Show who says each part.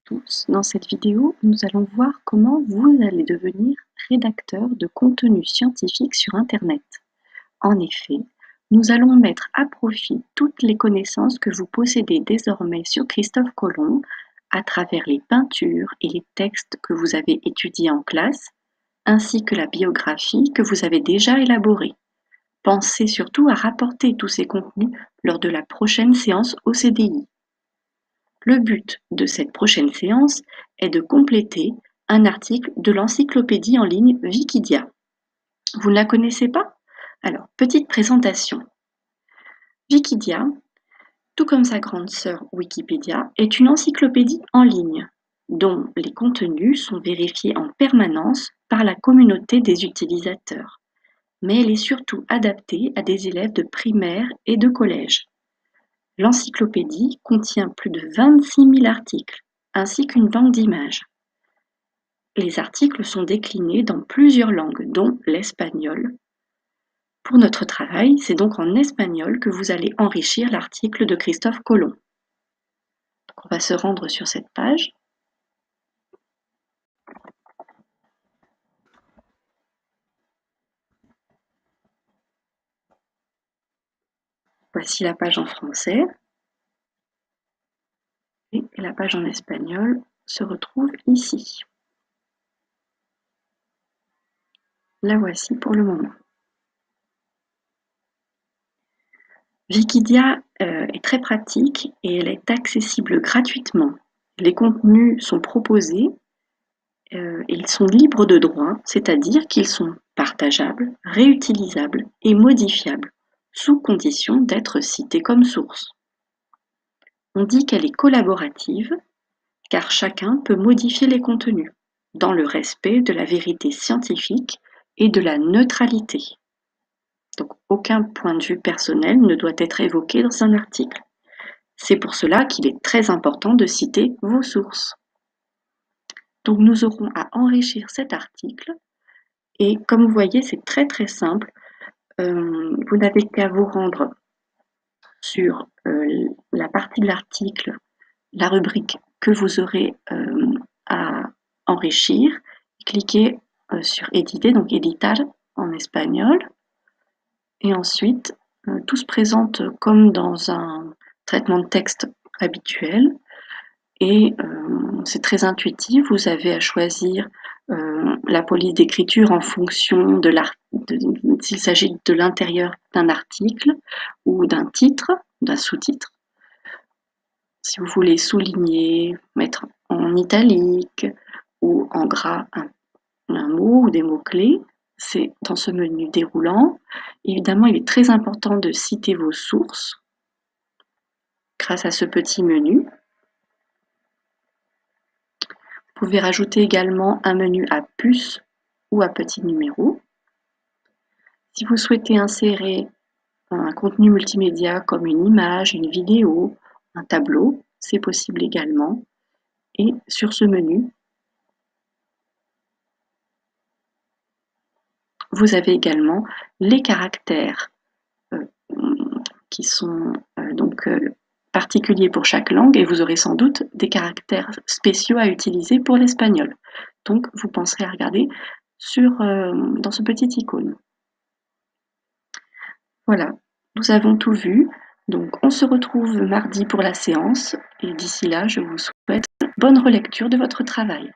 Speaker 1: tous, dans cette vidéo, nous allons voir comment vous allez devenir rédacteur de contenu scientifique sur Internet. En effet, nous allons mettre à profit toutes les connaissances que vous possédez désormais sur Christophe Colomb à travers les peintures et les textes que vous avez étudiés en classe, ainsi que la biographie que vous avez déjà élaborée. Pensez surtout à rapporter tous ces contenus lors de la prochaine séance au CDI. Le but de cette prochaine séance est de compléter un article de l'encyclopédie en ligne Wikidia. Vous ne la connaissez pas? Alors, petite présentation. Wikidia, tout comme sa grande sœur Wikipédia, est une encyclopédie en ligne dont les contenus sont vérifiés en permanence par la communauté des utilisateurs. Mais elle est surtout adaptée à des élèves de primaire et de collège. L'encyclopédie contient plus de 26 000 articles, ainsi qu'une banque d'images. Les articles sont déclinés dans plusieurs langues, dont l'espagnol. Pour notre travail, c'est donc en espagnol que vous allez enrichir l'article de Christophe Colomb. Donc on va se rendre sur cette page. Voici la page en français. Et la page en espagnol se retrouve ici. La voici pour le moment. Wikidia est très pratique et elle est accessible gratuitement. Les contenus sont proposés et ils sont libres de droit, c'est-à-dire qu'ils sont partageables, réutilisables et modifiables, sous condition d'être cités comme source. On dit qu'elle est collaborative, car chacun peut modifier les contenus, dans le respect de la vérité scientifique et de la neutralité. Donc aucun point de vue personnel ne doit être évoqué dans un article. C'est pour cela qu'il est très important de citer vos sources. Donc nous aurons à enrichir cet article et comme vous voyez, c'est très très simple. Vous n'avez qu'à vous rendre sur la partie de l'article, la rubrique que vous aurez à enrichir. Cliquez sur éditer, donc editar en espagnol. Et ensuite, tout se présente comme dans un traitement de texte habituel. Et c'est très intuitif, vous avez à choisir la police d'écriture en fonction de s'il s'agit de l'intérieur d'un article ou d'un titre, d'un sous-titre. Si vous voulez souligner, mettre en italique ou en gras un mot ou des mots-clés, c'est dans ce menu déroulant. Évidemment, il est très important de citer vos sources grâce à ce petit menu. Vous pouvez rajouter également un menu à puce ou à petit numéro. Si vous souhaitez insérer un contenu multimédia comme une image, une vidéo, un tableau, c'est possible également. Et sur ce menu, vous avez également les caractères qui sont particuliers pour chaque langue et vous aurez sans doute des caractères spéciaux à utiliser pour l'espagnol. Donc vous penserez à regarder dans ce petit icône. Voilà, nous avons tout vu. Donc on se retrouve mardi pour la séance et d'ici là, je vous souhaite bonne relecture de votre travail.